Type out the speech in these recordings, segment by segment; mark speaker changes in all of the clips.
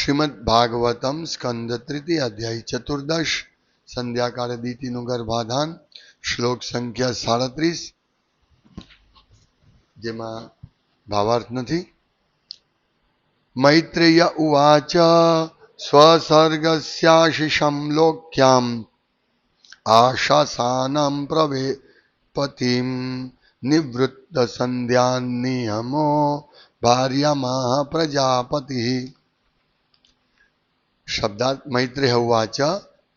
Speaker 1: શ્રીમદ ભાગવતમ સ્કંદ તૃતીય અધ્યાય ચતુર્દશ સંધ્યાકાળે દીતિનું ગર્ભાધાન શ્લોક સંખ્યા 37 જેમાં ભાવાર્થ નથી. મૈત્રેય ઉવાચ સ્વસર્ગસ્યાશિષં લોક્યામ આશાસાનં પ્રવેપતિમ નિવૃત્ત સંધ્યાનિયમો ભાર્યામાહ પ્રજાપતિ. શબ્દાર્થ મૈત્રેય ઉવાચ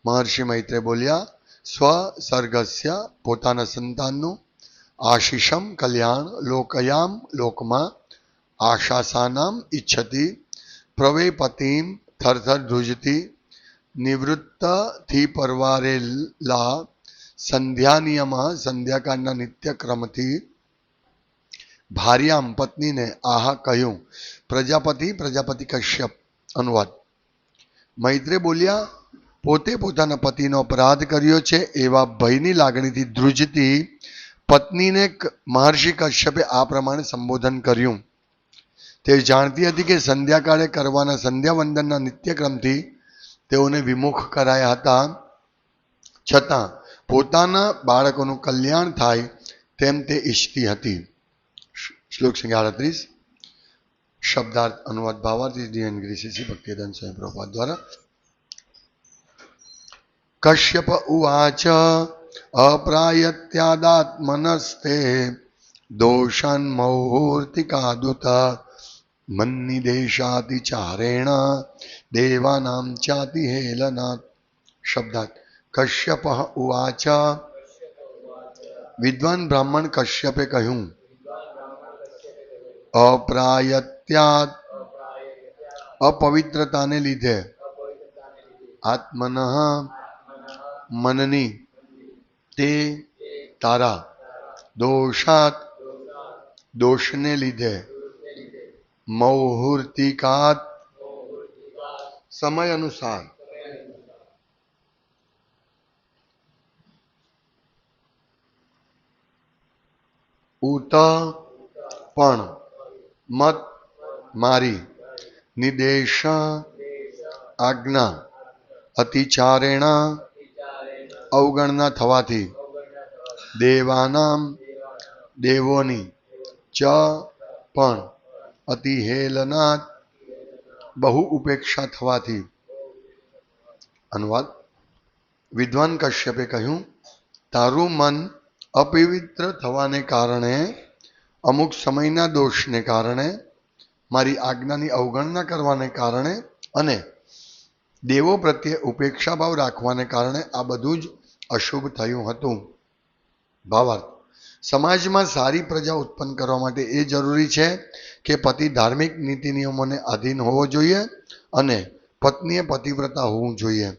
Speaker 1: મહર્ષિ મૈત્રેય બોલ્યા, સ્વસર્ગસ્ય પોતાના સંતાનનું, આશિષમ કલ્યાણ, લોકયામ લોકમાં, આશાસાનામ ઈચ્છતી, પ્રવેપતિમ થરથર ધ્રુજતી, નિવૃત્તથી પરવારેલા, સંધ્યાનિયમ સંધ્યાકાળના નિત્યક્રમથી, ભાર્યામ પત્નીને, આહ કહ્યું. પ્રજાપતિ કશ્યપ. અનુવાદ. મૈત્રેય બોલ્યા, પોતે પોતાના પતિનો અપરાધ કર્યો છે એવા ભયની લાગણીથી ધ્રુજતી પત્નીને મહર્ષિ કશ્યપે આ પ્રમાણે સંબોધન કર્યું. તે જાણતી હતી કે સંધ્યાકાળે કરવાના સંધ્યાવંદનના નિત્યક્રમથી તેઓને વિમુખ કરાયા હતા, છતાં પોતાના બાળકોનું કલ્યાણ થાય તેમ તે ઈચ્છતી હતી. શ્લોક સંખ્યા 38. શબ્દાર્થ અનુવાદ ભાવાર્થ ભક્તિવેદાંત સ્વામી પ્રભુપાદ દ્વારા. કશ્યપ ઉવાચ અપ્રાયત્યાદાત્મનસ્તે દોષાન મૌહૂર્તિકાદુત મન્નિદેશાતિચારેણ દેવાનામ ચાતિ હેલનાથ. શબ્દાર્થ. કશ્યપ ઉવાચ. વિદ્વાન બ્રાહ્મણ કશ્યપે કહ્યું, અપ્રાયત્યાદ અપવિત્રતાને લીધે, આત્મનઃ મનની, તે તારા, દોષાત દોષને લીધે, મૌહૂર્તિકાત સમય અનુસાર, ઉત પણ, મત મારી, નિદેશ આજ્ઞા, અતિચારેણ અવગણના થવાથી, દેવાનામ દેવોની, ચ પણ, અતિહેલનાથ બહુ ઉપેક્ષા થવાથી. અનુવાદ. વિદ્વાન કશ્યપે કહ્યું, તારું મન અપવિત્ર થવાને કારણે, અમુક સમયના દોષને કારણે, મારી આજ્ઞાની અવગણના કરવાને કારણે અને દેવો પ્રત્યે ઉપેક્ષા ભાવ રાખવાને કારણે આ બધું જ અશુભ થયું હતું. ભાવાર્થ. સમાજમાં સારી પ્રજા ઉત્પન્ન કરવા માટે એ જરૂરી છે કે પતિ ધાર્મિક નીતિ નિયમોને આધીન હોવો જોઈએ અને પત્નીએ પતિવ્રતા હોવું જોઈએ.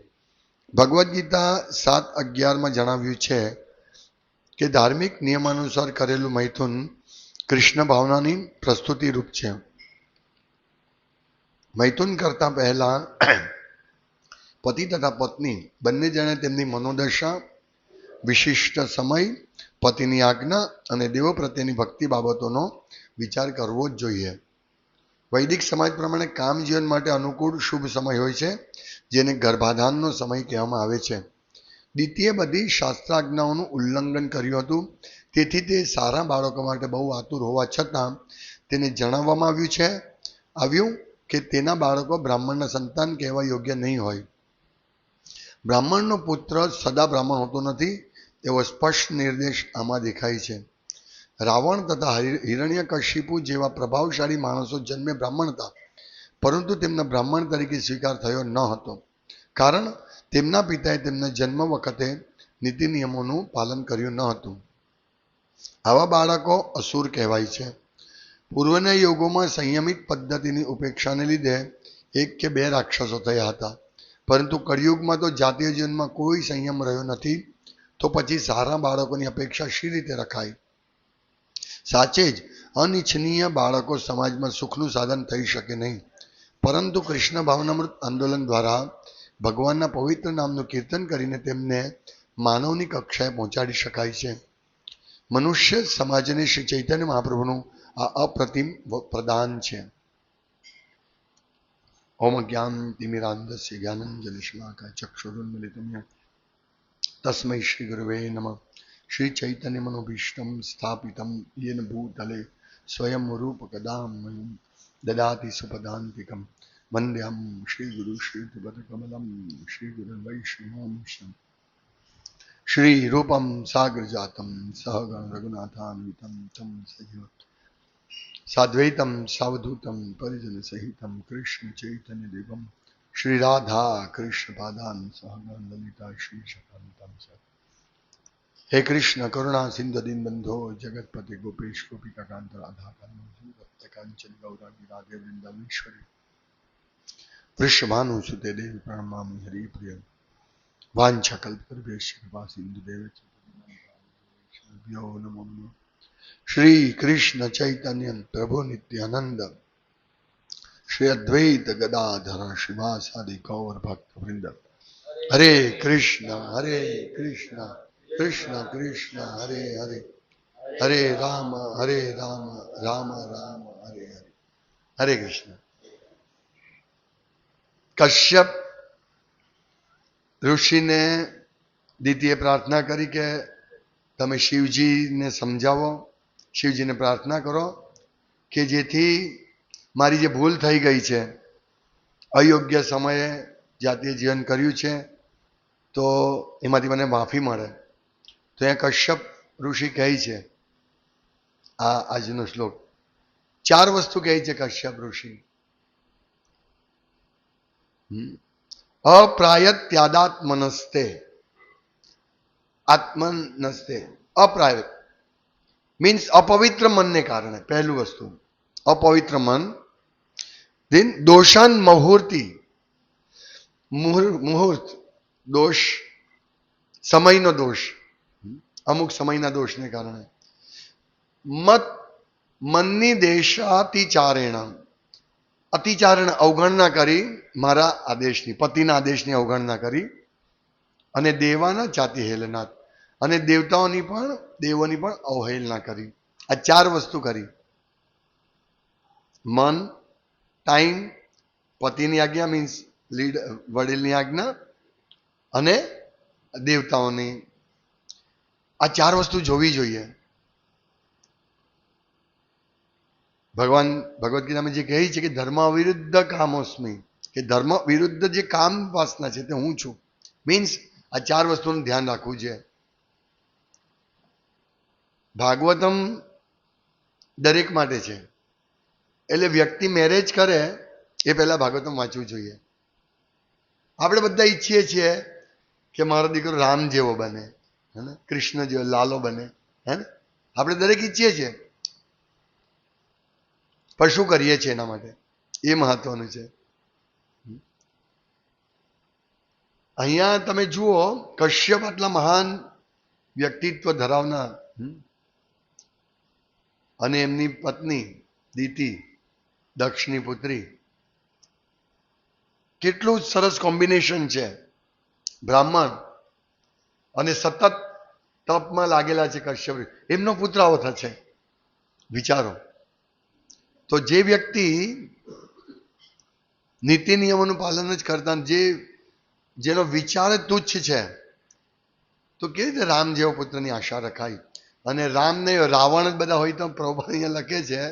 Speaker 1: ભગવદ્ ગીતા 7:11 જણાવ્યું છે કે ધાર્મિક નિયમાનુસાર કરેલું મૈથુન કૃષ્ણ ભાવનાની પ્રસ્તુતિ રૂપ છે. મૈથુન કરતા પહેલા પતિ તથા પત્ની બંને જણે તેમની મનોદશા, વિશિષ્ટ સમય, પતિની આજ્ઞા અને દેવો પ્રત્યેની ભક્તિ બાબતોનો વિચાર કરવો જ જોઈએ. વૈદિક સમાજ પ્રમાણે કામ જીવન માટે અનુકૂળ શુભ સમય હોય છે, જેને ગર્ભાધાનનો સમય કહેવામાં આવે છે. દીતીએ બધી શાસ્ત્રાજ્ઞાઓનું ઉલ્લંઘન કર્યું હતું, તેથી તે સારા બાળકો માટે બહુ આતુર હોવા છતાં તેને જણાવવામાં આવ્યું કે તેના બાળકો બ્રાહ્મણના સંતાન કહેવા યોગ્ય નહીં હોય. બ્રાહ્મણનો પુત્ર સદા બ્રાહ્મણ હોતો નથી એવો સ્પષ્ટ નિર્દેશ આમાં દેખાય છે. રાવણ તથા હિરણ્યકશિપુ જેવા પ્રભાવશાળી માણસો જન્મે બ્રાહ્મણ હતા, પરંતુ તેમના બ્રાહ્મણ તરીકે સ્વીકાર થયો ન હતો, કારણ તેમના પિતાએ તેમના જન્મ વખતે નીતિ નિયમોનું પાલન કર્યું ન હતું. આવા બાળકો અસુર કહેવાય છે. પૂર્વના યુગોમાં સંયમિત પદ્ધતિની ઉપેક્ષાને લીધે 1 કે 2 રાક્ષસો થયા હતા, પરંતુ કળિયુગમાં તો જાતીય જીવનમાં કોઈ સંયમ રહ્યો નથી, તો પછી સારા બાળકોની અપેક્ષા શી રીતે રખાય? સાચે જ અનિચ્છનીય બાળકો સમાજમાં સુખનું સાધન થઈ શકે નહીં, પરંતુ કૃષ્ણ ભાવનામૃત આંદોલન દ્વારા ભગવાનના પવિત્ર નામનું કીર્તન કરીને તેમને માનવની કક્ષાએ પહોંચાડી શકાય છે. મનુષ્ય સમાજને શ્રી ચૈતન્ય મહાપ્રભુનું આ અપ્રતિમ પ્રદાન છે. ओम ज्ञानतिमिरान्धस्य ज्ञानाञ्जलिशलाकाय चक्षुरुन्मिलितं येन तस्मै श्रीगुरवे नमः। श्रीचैतन्यमनोभीष्टं स्थापितं येन भूतले स्वयं रूपकदां मह्यं ददाति सुपदान्तिकं वन्द्यं श्रीगुरु श्रीयुतपदकमलं श्रीगुरुं वैष्णवं श्रीरूपं साग्रजातं सहगण रघुनाथान्वितं तं सजीवं साद्वैतं सावधूतं परिजनसहितं कृष्ण चैतन्य देवं श्री राधा कृष्ण पादान् सहगण ललिता श्री शतान्तं हे कृष्ण करुणा सिंधु दीनबंधो जगतपति गोपेश गोपिका कांत राधा भक्त कांचन गौरांगी राधे वृंदावनेश्वरी वृषभानु सुते देवी प्रणमामि हरि प्रिय वाञ्छाकल्पतरुभ्यश्च कृपा सिंधु देवभ्यो नमो नमः। श्री कृष्ण चैतन्य प्रभु नित्यानंद श्री अद्वैत गदाधर श्रीवासादि गौर भक्त वृंद हरे कृष्ण कृष्ण कृष्ण हरे हरे हरे राम राम राम हरे हरे हरे कृष्ण। कश्यप ऋषि ने द्वितीय प्रार्थना करी के તમે શિવજીને સમજાવો, શિવજીને પ્રાર્થના કરો કે જેથી મારી જે ભૂલ થઈ ગઈ છે, અયોગ્ય સમયે જાતીય જીવન કર્યું છે, તો એમાંથી મને માફી મળે. તો અહીંયા કશ્યપ ઋષિ કહે છે, આ આજનો શ્લોક 4 વસ્તુ કહે છે કશ્યપ ઋષિ. અપ્રાયત્યાદાત્મનસ્તે આત્મનસ્તે. અપ્રાયત મીન્સ અપવિત્ર મનને કારણે. પહેલું વસ્તુ અપવિત્ર મન. દેન દોષાન મુહૂર્તિ. મુહૂર્ત દોષ, સમયનો દોષ, અમુક સમયના દોષને કારણે. મત મનની દેશાતિચારેણ. અતિચારણ અવગણના કરી, મારા આદેશની, પતિના આદેશની અવગણના કરી. અને દેવાના જાતિ હેલના, અને દેવોની પણ અવહેલના કરી. આ 4 વસ્તુ કરી. મન, ટાઈમ, પતિની આજ્ઞા મીન્સ વડીલની આજ્ઞા, અને દેવતાઓની. આ 4 વસ્તુ જોવી જોઈએ. ભગવાન ભગવદ્ ગીતામાં જે કહે છે કે ધર્મ વિરુદ્ધ કામોસ્મી, કે ધર્મ વિરુદ્ધ જે કામ વાસના છે તે હું છું. મીન્સ આ 4 વસ્તુનું ધ્યાન રાખવું છે. ભાગવતમ દરેક માટે છે. એટલે વ્યક્તિ મેરેજ કરે એ પહેલા ભાગવતમ વાંચવું જોઈએ. આપણે બધા ઈચ્છીએ છીએ કે મારો દીકરો રામ જેવો બને, હે ને, કૃષ્ણ જેવો લાલો બને, હે ને. આપણે દરેક ઈચ્છીએ છીએ, પણ શું કરીએ છીએ એના માટે, એ મહત્વનું છે. અહીંયા તમે જુઓ, કશ્યપ આટલા મહાન વ્યક્તિત્વ ધરાવનાર, અને એમની પત્ની દિતિ, દક્ષની પુત્રી. કેટલું સરસ કોમ્બિનેશન છે. બ્રાહ્મણ અને સતત તપમાં લાગેલા છે કશ્યપ. એમનો પુત્ર આવો થશે, વિચારો. તો જે વ્યક્તિ નીતિ નિયમોનું પાલન જ કરતા, જેનો વિચાર તુચ્છ છે, તો કેવી રીતે રામ જેવો પુત્રની આશા રખાય. અને રામ નહીં, રાવણ જ બધા હોય. તો પ્રભુ અહીંયા લખે છે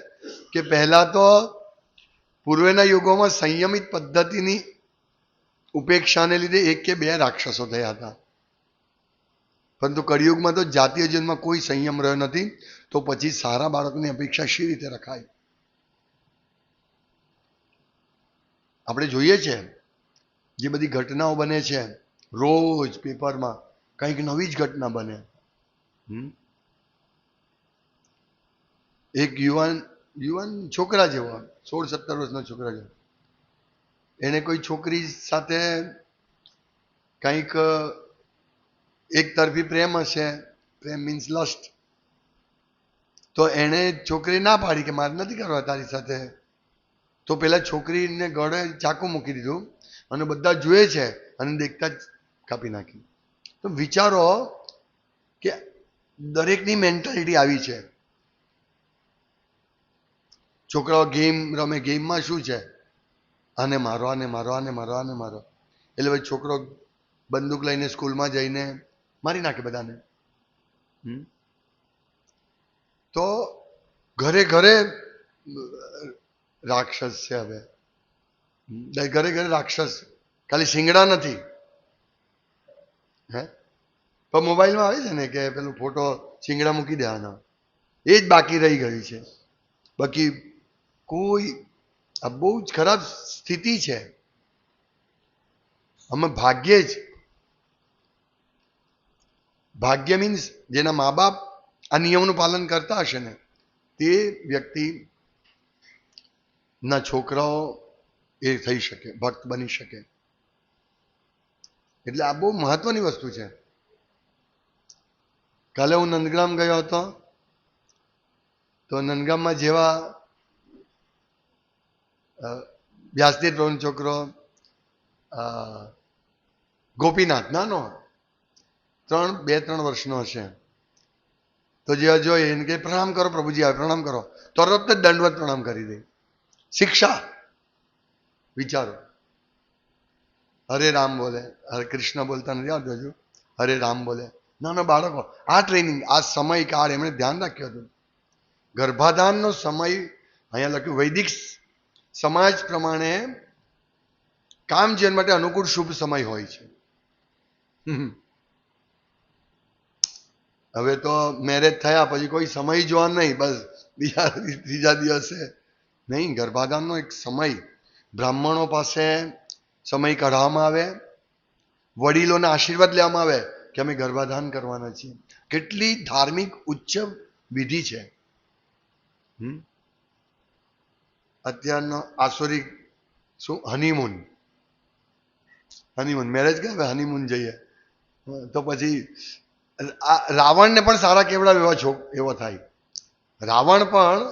Speaker 1: કે પહેલા તો પૂર્વેના યુગોમાં સંયમિત પદ્ધતિની ઉપેક્ષાને લીધે 1 કે 2 રાક્ષસો થયા હતા. પરંતુ કળિયુગમાં તો જાતીય જીવનમાં કોઈ સંયમ રહ્યો નથી. તો પછી સારા બાળકોની અપેક્ષા શી રીતે રખાય? આપણે જોઈએ છે જે બધી ઘટનાઓ બને છે, રોજ પેપરમાં કંઈક નવી જ ઘટના બને. એક યુવાન છોકરા જેવો, 16-17 વર્ષનો છોકરા જેવો, એને કોઈ છોકરી સાથે કંઈક એક તરફી પ્રેમ હશે. પ્રેમ મીન્સ લસ્ટ. તો એણે છોકરી ના પાડી કે મારે નથી કરવા તારી સાથે. તો પેલા છોકરીને ગળે ચાકુ મૂકી દીધું, અને બધા જુએ છે, અને દેખતા જ કાપી નાખી. તો વિચારો કે દરેકની મેન્ટાલિટી આવી છે. છોકરાઓ ગેમ રમે, ગેમમાં શું છે, આને મારો, આને મારો, આને મારો, આને મારો. એટલે પછી છોકરો બંદૂક લઈને સ્કૂલમાં જઈને મારી નાખે બધાને. તો ઘરે ઘરે રાક્ષસ છે હવે. ઘરે ઘરે રાક્ષસ, ખાલી શિંગડા નથી. હે પણ મોબાઈલમાં આવે છે ને કે પેલું ફોટો શિંગડા મૂકી દેવાના, એ જ બાકી રહી ગઈ છે. બાકી કોઈ, આ બહુ જ ખરાબ સ્થિતિ છે. અમે ભાગ્ય મીન્સ જેના મા બાપ આ નિયમનું પાલન કરતા હશે ને તે વ્યક્તિ ના છોકરાઓ એ થઈ શકે, ભક્ત બની શકે. એટલે આ બહુ મહત્વની વસ્તુ છે. કાલે હું નંદગ્રામ ગયો હતો, તો નંદગામમાં જેવા વ્યાસદેવ પ્રભુનો છોકરો ગોપીનાથ, નાનો 2-3 વર્ષનો હશે, તો જેવા જોઈએ એને કે પ્રણામ કરો પ્રભુજી આવે, પ્રણામ કરો, તરત જ દંડવત પ્રણામ કરી દે. શિક્ષા વિચારો. હરે રામ બોલે, હરે કૃષ્ણ બોલતા નથી આવતું હજુ, હરે રામ બોલે. નાના બાળકો, આ ટ્રેનિંગ, આ સમય કાળ એમણે ધ્યાન રાખ્યું હતું. ગર્ભાધાનનો સમય અહીંયા લખ્યું, વૈદિક સમાજ પ્રમાણે કામ જીવન માટે અનુકૂળ શુભ સમય હોય છે. હવે તો મેરેજ થયા પછી કોઈ સમય જોવા નહીં, બસ ત્રીજા દિવસે નહીં. ગર્ભાધાનનો એક સમય, બ્રાહ્મણો પાસે સમય કાઢવામાં આવે, વડીલોના આશીર્વાદ લેવામાં આવે કે અમે ગર્ભાધાન કરવાના છીએ. કેટલી ધાર્મિક ઉચ્ચ વિધિ છે. અત્યારનો આસુરિક શું હનીમૂન, મેરેજ કે હનીમૂન જઈએ તો પછી રાવણને પણ સારા કેવડા એવો થાય. રાવણ પણ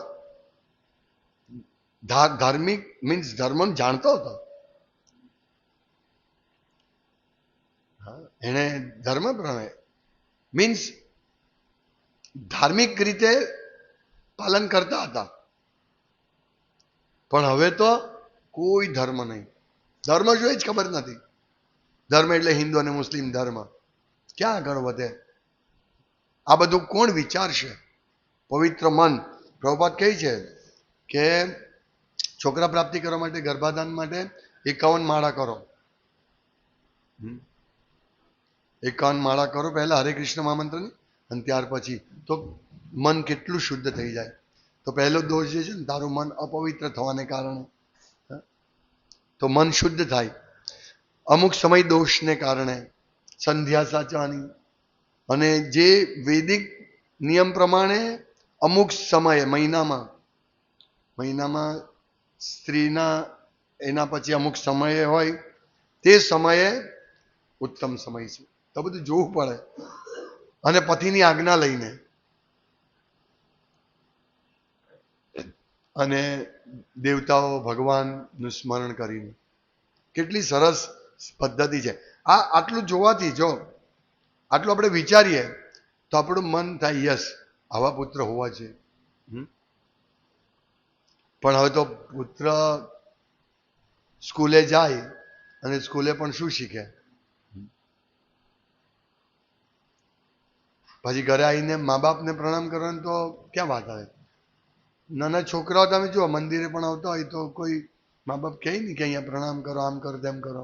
Speaker 1: ધાર્મિક મીન્સ ધર્મ જાણતો હતો. એને ધર્મ પ્રમાણે મીન્સ ધાર્મિક રીતે પાલન કરતા હતા. પણ હવે તો કોઈ ધર્મ નહીં. ધર્મ શું એ જ ખબર નથી. ધર્મ એટલે હિન્દુ અને મુસ્લિમ ધર્મ. ક્યાં આગળ વધે? આ બધું કોણ વિચારશે? પવિત્ર મન. પ્રભુપાદ કહે છે કે છોકરા પ્રાપ્તિ કરવા માટે, ગર્ભાધાન માટે 51 માળા કરો. 51 માળા કરો પહેલા હરે કૃષ્ણ મહામંત્રની, અને ત્યાર પછી તો મન કેટલું શુદ્ધ થઈ જાય. તો પહેલો દોષ જે છે ને, તારું મન અપવિત્ર થવાને કારણે, તો મન શુદ્ધ થાય. અમુક સમય દોષને કારણે સંધ્યા સાચવાની, અને જે વૈદિક નિયમ પ્રમાણે અમુક સમયે મહિનામાં સ્ત્રીના એના પછી અમુક સમયે હોય, તે સમયે ઉત્તમ સમય છે. તો બધું જોવું પડે, અને પતિની આજ્ઞા લઈને, અને દેવતાઓ ભગવાનનું સ્મરણ કરીને. કેટલી સરસ પદ્ધતિ છે આ. આટલું જોવાથી, જો આટલું આપણે વિચારીએ તો આપણું મન થાય યસ, આવા પુત્ર હોવા છે. પણ હવે તો પુત્ર સ્કૂલે જાય અને સ્કૂલે પણ શું શીખે? પછી ઘરે આવીને મા બાપને પ્રણામ કરવાનું તો ક્યાં વાત આવે? નાના છોકરાઓ તમે જુઓ, મંદિરે પણ આવતા હોય તો કોઈ મા બાપ કહે નહીં કે અહીંયા પ્રણામ કરો, આમ કરો, તેમ કરો.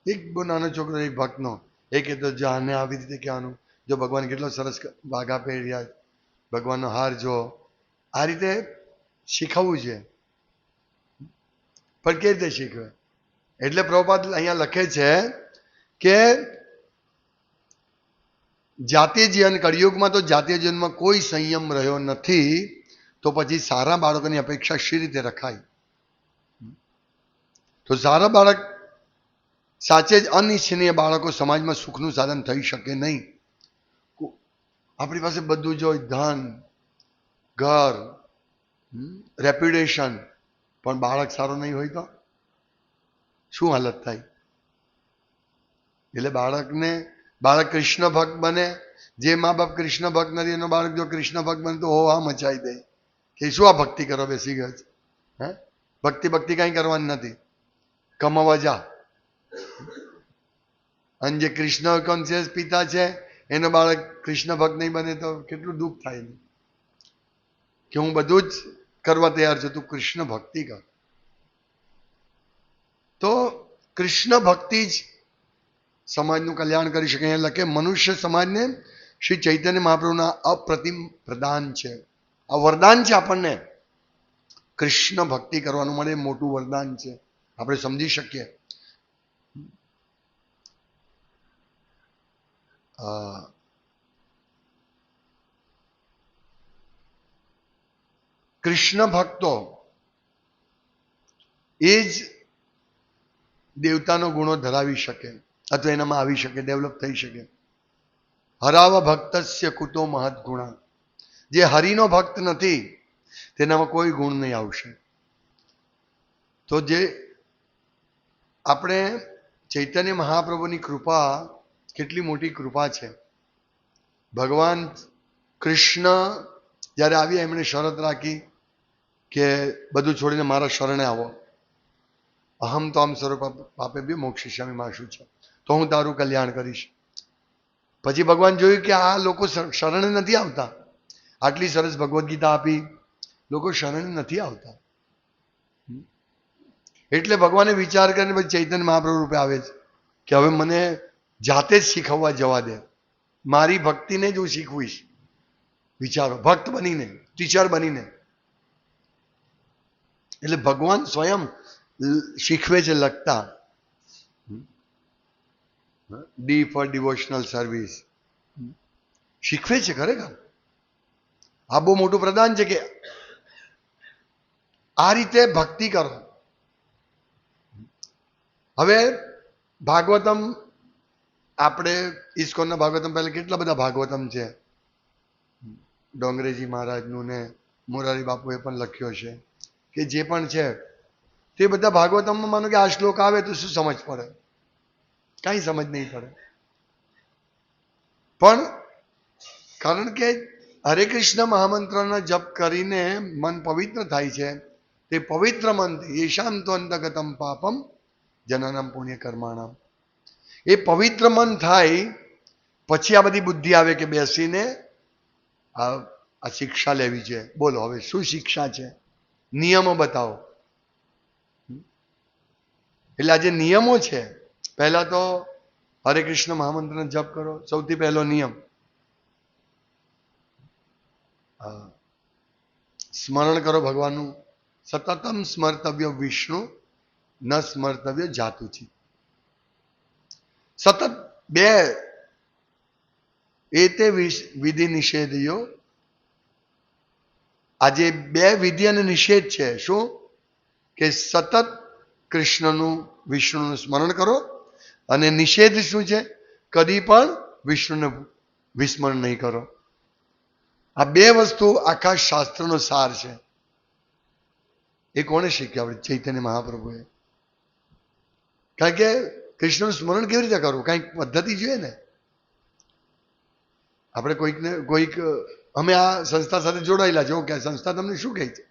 Speaker 1: એક બહુ નાનો છોકરો, એક ભક્તનો, એ કહેતો જો આને આવી રીતે કહેવાનું, જો ભગવાન કેટલો સરસ વાઘા પહેર્યા, ભગવાનનો હાર જો, આ રીતે શીખવવું છે. પણ કેવી રીતે શીખવે? એટલે પ્રભુપાદ અહીંયા લખે છે કે જાતીય જીવન, કળિયુગમાં તો જાતીય જીવનમાં કોઈ સંયમ રહ્યો નથી, તો પછી સારા બાળકોની અપેક્ષા શી રીતે રખાય? તો સારા બાળક, સાચે જ અનિચ્છનીય બાળકો સમાજમાં સુખનું સાધન થઈ શકે નહીં. આપણી પાસે બધું જ હોય, ધન, ઘર, રેપ્યુટેશન, પણ બાળક સારો નહીં હોય તો શું હાલત થાય? એટલે બાળક કૃષ્ણ ભક્ત બને. જે મા બાપ કૃષ્ણ ભક્ત નથી, એનો બાળક જો કૃષ્ણ ભક્ત બને તો હો હા મચાઈ દે કે શું આ ભક્તિ કરો બેસી ગયો છે. હે ભક્તિ ભક્તિ કાંઈ કરવાની નથી, કમાવા જા. અને જે કૃષ્ણ કોન્શિયસ પિતા છે એનો બાળક કૃષ્ણ ભક્ત નહીં બને તો કેટલું દુઃખ થાય કે હું બધું જ કરવા તૈયાર છું, તું કૃષ્ણ ભક્તિ કર. તો કૃષ્ણ ભક્તિ જ સમાજનું કલ્યાણ કરી શકે. અહીંયા લખે મનુષ્ય સમાજને શ્રી ચૈતન્ય મહાપ્રભુના અપ્રતિમ પ્રદાન છે. આ વરદાન છે આપણને, કૃષ્ણ ભક્તિ કરવાનું મળે, મોટું વરદાન છે, આપણે સમજી શકીએ. કૃષ્ણ ભક્તો એ જ દેવતાનો ગુણો ધરાવી શકે અથવા એનામાં આવી શકે, ડેવલપ થઈ શકે. હરાવ ભક્તસ્ય કુતો મહદ ગુણા. જે હરિનો ભક્ત નથી તેનામાં કોઈ ગુણ નહીં આવશે. તો જે આપણે ચૈતન્ય મહાપ્રભુની કૃપા, કેટલી મોટી કૃપા છે. ભગવાન કૃષ્ણ જ્યારે આવ્યા એમણે શરત રાખી કે બધું છોડીને મારા શરણે આવો. અહમ તો આમ સ્વરૂપ પાપે બી મોક્ષિષ્યામિ માશું છે, તો હું તારું કલ્યાણ કરીશ. પછી ભગવાન જોયું કે આ લોકો શરણે નથી આવતા. આટલી સરસ ભગવદ્ ગીતા આપી, લોકો શરણે નથી આવતા. એટલે ભગવાને વિચાર કરીને પછી ચૈતન્ય મહાપ્રભુ રૂપે આવે છે કે હવે મને જાતે જ શીખવવા જવા દે, મારી ભક્તિને જ હું શીખવીશ. વિચારો, ભક્ત બનીને, ટીચર બનીને. એટલે ભગવાન સ્વયં શીખવે છે લખતા. ડી ફોર ડિવોશનલ સર્વિસ શીખવે છે ખરેખર. આ બહુ મોટું પ્રદાન છે કે આ રીતે ભક્તિ કરો. હવે ભાગવતમ, આપણે ઇસ્કોનના ભાગવતમ પહેલા કેટલા બધા ભાગવતમ છે. ડોંગરેજી મહારાજનું ને મોરારી બાપુએ પણ લખ્યો છે કે જે પણ છે તે બધા ભાગવતમમાં માનો કે આ શ્લોક આવે તો શું સમજ પડે? કાંઈ સમજ નહીં પડે. પણ કારણ કે હરે કૃષ્ણ મહામંત્રના જપ કરીને મન પવિત્ર થાય છે. તે પવિત્ર મનથી યેશામ તો અંતગતમ પાપમ જનનમ પુણ્ય કર્માણમ. એ પવિત્ર મન થાય પછી આ બધી બુદ્ધિ આવે કે બેસીને આ શિક્ષા લેવી છે. બોલો હવે શું શિક્ષા છે? નિયમો બતાવો. એટલે આ જે નિયમો છે, પહેલા તો હરે કૃષ્ણ મહામંત્રનો જપ કરો, સૌથી પહેલો નિયમ. સ્મરણ કરો ભગવાનનું. સતતમ સ્મર્તવ્ય વિષ્ણુ ન સ્મર્તવ્ય જાતુચી. સતત બે એ તે વિધિ નિષેધીઓ. આજે બે વિધિ અને નિષેધ છે. શું? કે સતત કૃષ્ણનું, વિષ્ણુનું સ્મરણ કરો. અને નિષેધ શું છે? કદી પણ વિષ્ણુને વિસ્મરણ નહીં કરો. આ બે વસ્તુ આખા શાસ્ત્રનો સાર છે. એ કોણે શીખ્યા? આપણે ચૈતન્ય મહાપ્રભુએ. કારણ કે કૃષ્ણનું સ્મરણ કેવી રીતે કરવું? કંઈક પદ્ધતિ જોઈએ ને. આપણે કોઈક અમે આ સંસ્થા સાથે જોડાયેલા છે, ઓકે, સંસ્થા તમને શું કહે છે,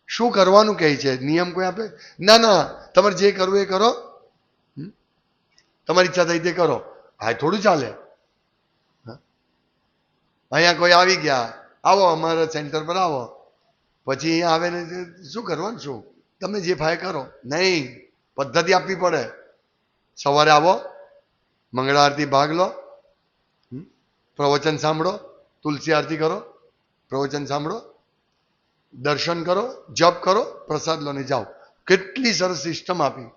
Speaker 1: શું કરવાનું કહે છે, નિયમ કોઈ આપે? ના ના, તમારે જે કરવું એ કરો, તમારી ઈચ્છા થઈ તે કરો. આ થોડું ચાલે. અહીંયા કોઈ આવી ગયા, આવો અમારા સેન્ટર પર આવો, પછી અહીંયા આવે ને શું કરવાનું? શું તમને જે ફાય કરો? નહીં, પદ્ધતિ આપવી પડે. સવારે આવો, મંગળા આરતી ભાગ લો, પ્રવચન સાંભળો, તુલસી આરતી કરો, પ્રવચન સાંભળો, દર્શન કરો, જપ કરો, પ્રસાદ લો ને જાઓ. કેટલી સરસ સિસ્ટમ આપી.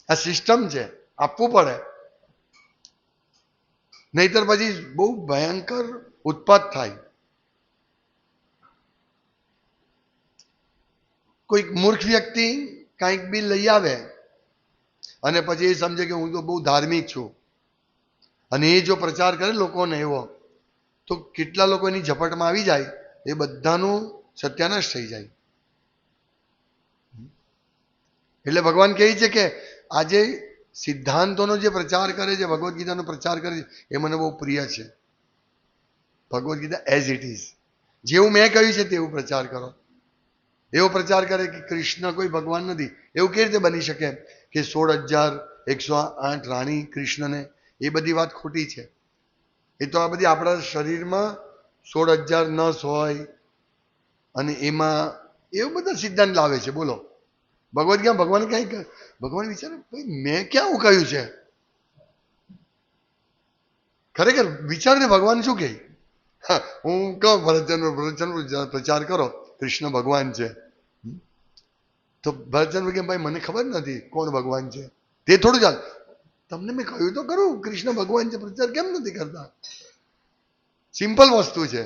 Speaker 1: આ સિસ્ટમ છે, આપવું પડે. નહીતર પછી બહુ ભયંકર ઉત્પાત થાય. કોઈક મૂર્ખ વ્યક્તિ કાંઈક બી લઈ આવે અને પછી એ સમજે કે હું તો બહુ ધાર્મિક છું, અને એ જો પ્રચાર કરે લોકોને એવો, તો કેટલા લોકો એની ઝપટમાં આવી જાય, એ બધાનું સત્યાનાશ થઈ જાય. એટલે ભગવાન કહે છે કે આજે સિદ્ધાંતોનો જે પ્રચાર કરે છે, ભગવદ્ ગીતાનો પ્રચાર કરે છે, એ મને બહુ પ્રિય છે. Bhagavad Gita as it is, જેવું મેં કહ્યું છે તેવું પ્રચાર કરો. એવો પ્રચાર કરે કે કૃષ્ણ કોઈ ભગવાન નથી. એવું કેવી રીતે બની શકે કે 16,108 રાણી કૃષ્ણને? એ બધી વાત ખોટી છે. એ તો આ બધી આપણા શરીરમાં 16,000 નસ હોય અને એમાં એવું બધા સિદ્ધાંત લાવે છે. બોલો, ભગવદ ગીતા ભગવાન કઈ, ભગવાન વિચારે ભાઈ મેં ક્યાં આવું કહ્યું છે? ખરેખર વિચારને ભગવાન શું કહે? હું કહું ભરતચંદ્ર પ્રચાર કરો કૃષ્ણ ભગવાન છે, તો ભરતચંદ્ર કે ભાઈ મને ખબર નથી કોણ ભગવાન છે. તે થોડું ચાલ, તમને મેં કહ્યું તો ખરું કૃષ્ણ ભગવાન છે, પ્રચાર કેમ નથી કરતા? સિમ્પલ વસ્તુ છે.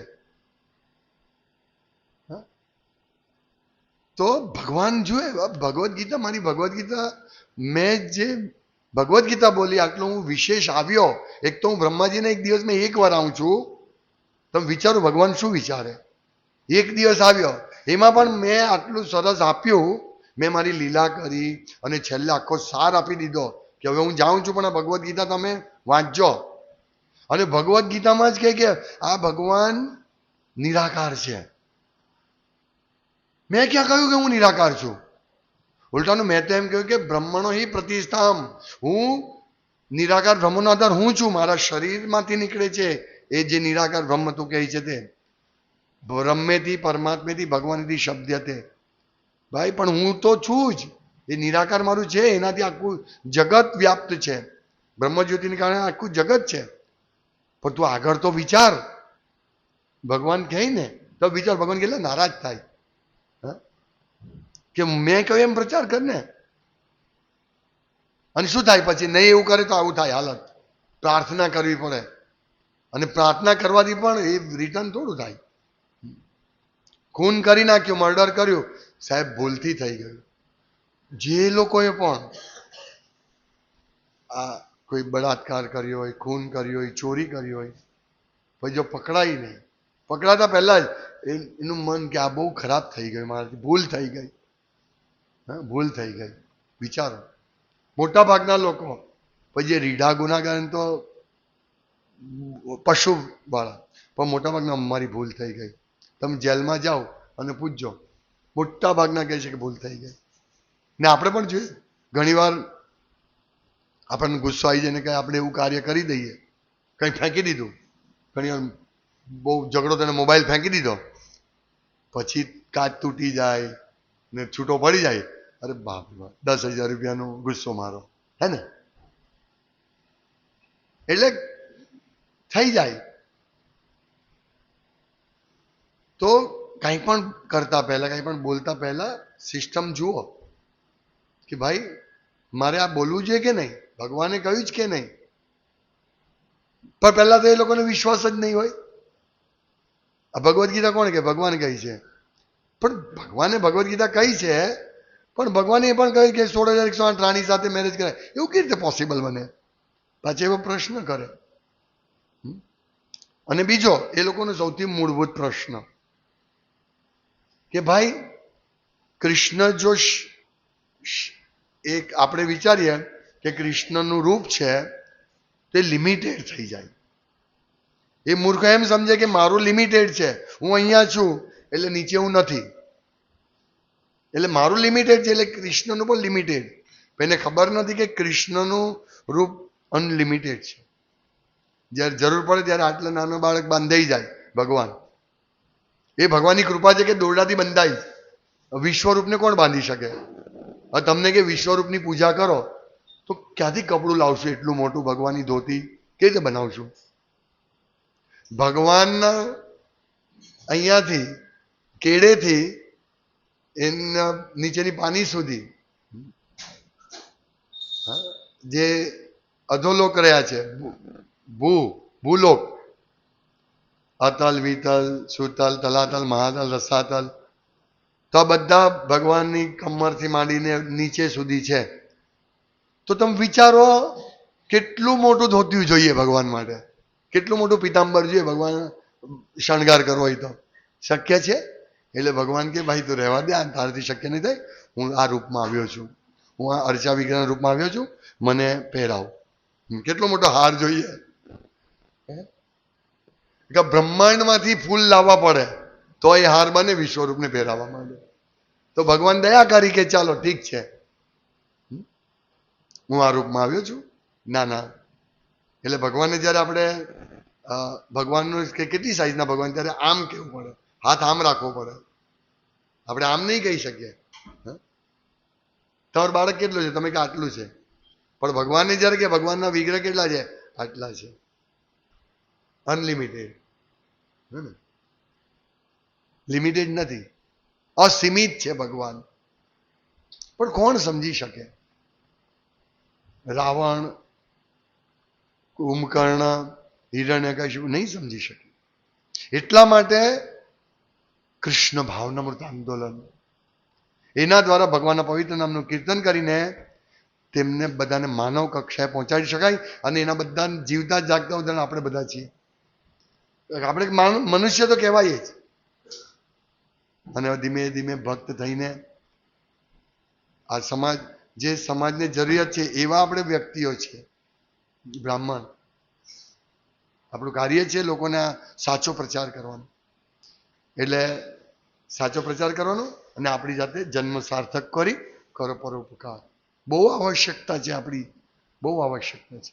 Speaker 1: તો ભગવાન જુએ ભગવદ્ ગીતા, મારી ભગવદ્ ગીતા, મેં જે ભગવદ્ ગીતા બોલી આટલો હું વિશેષ આવ્યો. એક તો હું બ્રહ્માજીને એક દિવસમાં એક વાર આવું છું. તમે વિચારો ભગવાન શું વિચારે? એક દિવસ આવ્યો, એમાં પણ મેં આટલું સરસ આપ્યું, મેં મારી લીલા કરી અને છેલ્લે આખો સાર આપી દીધો કે હવે હું જાઉં છું પણ આ ભગવદ્ ગીતા તમે વાંચજો. અને ભગવદ્ ગીતામાં જ કહે કે આ ભગવાન નિરાકાર છે. મેં ક્યાં કહ્યું કે હું નિરાકાર છું? ઉલટાનું મેં તો એમ કહ્યું કે બ્રહ્મણો હિ પ્રતિષ્ઠામ, હું નિરાકાર બ્રહ્મનો આધાર હું છું. મારા શરીરમાંથી નીકળે છે એ જે નિરાકાર બ્રહ્મ તું કહે છે તે. બ્રહ્મેથી પરમાત્મેથી ભગવાનથી શબ્દતે. ભાઈ પણ હું તો છું જ, એ નિરાકાર મારું છે, એનાથી આખું જગત વ્યાપ્ત છે. બ્રહ્મજ્યોતિને કારણે આખું જગત છે. પણ તું આગળ તો વિચાર, ભગવાન કહે ને તો વિચાર. ભગવાન કેટલા નારાજ થાય કે મેં કહ્યું એમ પ્રચાર કર ને. અને શું થાય પછી? નહીં એવું કરે તો આવું થાય હાલત. પ્રાર્થના કરવી પડે, અને પ્રાર્થના કરવાથી પણ એ રિટર્ન થોડું થાય. ખૂન કરી નાખ્યું, મર્ડર કર્યું, સાહેબ ભૂલથી થઈ ગયું. જે લોકોએ પણ આ કોઈ બળાત્કાર કર્યો હોય, ખૂન કર્યો હોય, ચોરી કરી હોય, પછી જો પકડાય નહીં, પકડાતા પહેલા જ એનું મન કે આ બહુ ખરાબ થઈ ગયું, મારાથી ભૂલ થઈ ગઈ. હા, ભૂલ થઈ ગઈ. વિચારો, મોટા ભાગના લોકો પછી જે રીઢા ગુનાગાર તો પશુ વાળા, પણ મોટા ભાગના અમારી ભૂલ થઈ ગઈ. તમે જેલમાં જાઓ અને પૂછજો, મોટા ભાગના કહે છે કે ભૂલ થઈ ગઈ. ને આપણે પણ જોઈએ ઘણી વાર આપણને ગુસ્સો આવી જાય ને કંઈ આપણે એવું કાર્ય કરી દઈએ, કંઈ ફેંકી દીધું, ઘણી વાર બહુ ઝઘડો થઈને મોબાઈલ ફેંકી દીધો, પછી કાચ તૂટી જાય ને છૂટો પડી જાય. અરે બાપ રે બાપ, 10,000 રૂપિયાનો ગુસ્સો મારો, હે ને? એટલે થઈ જાય. તો કંઈ પણ કરતા પહેલા, કંઈ પણ બોલતા પહેલા સિસ્ટમ જુઓ કે ભાઈ મારે આ બોલવું જોઈએ કે નહીં, ભગવાને કહ્યું જ કે નહીં. પણ પહેલા તો એ લોકોને વિશ્વાસ જ નહીં હોય. આ ભગવદ્ ગીતા કોણ કે ભગવાન કહી છે? પણ ભગવાને ભગવદ્ ગીતા કહી છે, પણ ભગવાને એ પણ કહ્યું કે 16,108 રાણી સાથે મેરેજ કરાય. એવું કેવી રીતે પોસિબલ બને? પાછો એવો પ્રશ્ન કરે. અને બીજો એ લોકોનો સૌથી મૂળભૂત પ્રશ્ન કે ભાઈ કૃષ્ણ જો એક આપણે વિચારીએ કે કૃષ્ણનું રૂપ છે તે લિમિટેડ થઈ જાય. એ મૂર્ખ એમ સમજે કે મારું લિમિટેડ છે, હું અહીંયા છું એટલે નીચે હું નથી, એટલે મારું લિમિટેડ છે, એટલે કૃષ્ણનું પણ લિમિટેડ. એને ખબર નથી કે કૃષ્ણનું રૂપ અનલિમિટેડ છે. જ્યારે જરૂર પડે ત્યારે આટલા નાનો બાળક બાંધાઈ જાય ભગવાન. એ ભગવાનની કૃપા છે કે દોરડાથી બંધાય. વિશ્વરૂપને કોણ બાંધી શકે? હવે તમને કે વિશ્વરૂપની પૂજા કરો તો ક્યાંથી કપડું લાવશું એટલું મોટું? ભગવાનની ધોતી કેવી રીતે બનાવશું? ભગવાનના અહીંયાથી કેડેથી એના નીચેની પાની સુધી જે અધોલોક રહ્યા છે, ભૂલોક, અતલ, વિતલ, સુતલ, તલાતલ, મહાતલ, રસાતલ, તો આ બધા ભગવાનની કમરથી માંડીને નીચે સુધી છે. તો તમે વિચારો કેટલું મોટું ધોતિયું જોઈએ ભગવાન માટે, કેટલું મોટું પિતાંબર જોઈએ ભગવાન શણગાર કરવો હોય તો. શક્ય છે? એટલે ભગવાન કે ભાઈ તું રહેવા દે, આ તારાથી શક્ય નહીં થાય, હું આ રૂપમાં આવ્યો છું, હું આ અર્ચા વિગ્રહના રૂપમાં આવ્યો છું, મને પહેરાવ. કેટલો મોટો હાર જોઈએ કે બ્રહ્માંડમાંથી ફૂલ લાવવા પડે તો એ હાર બને વિશ્વરૂપને પહેરાવવા માંડે. તો ભગવાન દયા કરી કે ચાલો ઠીક છે, હું આ રૂપમાં આવ્યો છું. ના ના, એટલે ભગવાનને જયારે આપણે ભગવાનનું કે કેટલી સાઈઝના ભગવાન, ત્યારે આમ કેવું પડે, હાથ આમ રાખવો પડે. આપણે આમ નહીં કહી શકીએ તમારું બાળક કેટલું છે, તમે કે આટલું છે, પણ ભગવાનને જયારે કે ભગવાનના વિગ્રહ કેટલા છે, આટલા છે, અનલિમિટેડ. લિમિટેડ નથી, અસીમિત છે ભગવાન. પણ કોણ સમજી શકે? રાવણ, કુંભકર્ણ, હિરણ્યકશિપુ નહીં સમજી શકે. એટલા માટે કૃષ્ણ ભાવનામૃત આંદોલન, એના દ્વારા ભગવાનના પવિત્ર નામનું કીર્તન કરીને તેમને બધાને માનવ કક્ષાએ પહોંચાડી શકાય. અને એના બધા જીવતા જાગતા ઉદાહરણ આપણે બધા છીએ. આપણે મનુષ્ય તો કહેવાય જ. અને ધીમે ધીમે ભક્ત થઈને આ સમાજ, જે સમાજને જરૂરિયાત છે એવા આપણે વ્યક્તિઓ છે, બ્રાહ્મણ. આપણું કાર્ય છે લોકોને સાચો પ્રચાર કરવાનો. એટલે સાચો પ્રચાર કરવાનો અને આપણી જાતે જન્મ સાર્થક કરી કરો પરોપકાર. બહુ આવશ્યકતા છે આપણી, બહુ આવશ્યકતા છે.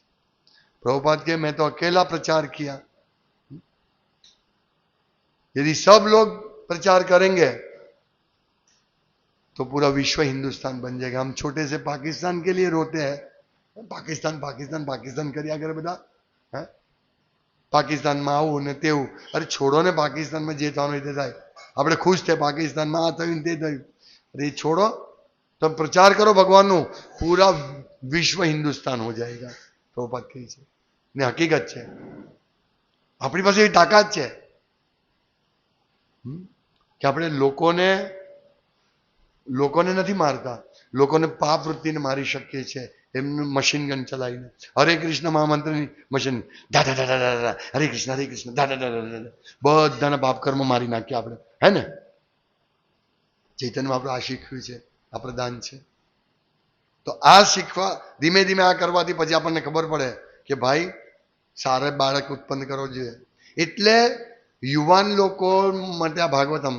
Speaker 1: प्रभुपाद के मैं तो अकेला प्रचार किया, यदि सब लोग प्रचार करेंगे तो पूरा विश्व हिंदुस्तान बन जाएगा. हम छोटे से पाकिस्तान के लिए रोते हैं, पाकिस्तान पाकिस्तान पाकिस्तान કર્યા કરે બધા. પાકિસ્તાનમાં આવું ને તેવું. અરે છોડો ને, પાકિસ્તાનમાં જે થવાનું તે થાય. આપણે ખુશ છે પાકિસ્તાનમાં આ થયું તે થયું. અરે છોડો, તમે પ્રચાર કરો ભગવાનનું, પૂરા વિશ્વ હિન્દુસ્તાન હો જાયગા. પ્રભુપાદ કહે છે ને હકીકત છે. આપણી પાસે એવી તાકાત છે કે આપણે લોકોને નથી મારતા, લોકોને પાપ વૃત્તિને મારી શકીએ છીએ એમનું મશીન ગન ચલાવીને. હરે કૃષ્ણ મહામંત્રની મશીન, દાદા દાદા દાદા, હરે કૃષ્ણ દાદા દાદા દાદા, બધાના પાપ કર્મ મારી નાખીએ આપણે, હે ને? ચૈતન્યમાં આપણે આ શીખ્યું છે, આ પ્રદાન છે. તો આ શીખવા, ધીમે ધીમે આ કરવાથી પછી આપણને ખબર પડે કે ભાઈ સારા બાળક ઉત્પન્ન કરવો જોઈએ. એટલે યુવાન લોકો માટે આ ભાગવતમ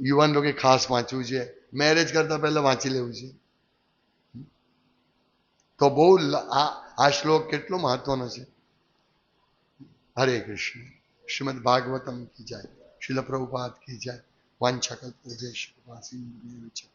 Speaker 1: યુવાન લોકો ખાસ વાંચવું છે. મેરેજ કરતા પહેલા વાંચી લેવું છે. તો બહુ આ શ્લોક કેટલો મહત્વનો છે. હરે કૃષ્ણ. શ્રીમદ ભાગવતમ કી જાય. શીલ પ્રભુપાદ કી જાય. વાંછા કલ્પતરુભ્યશ્ચ કૃપા સિંધુભ્યઃ.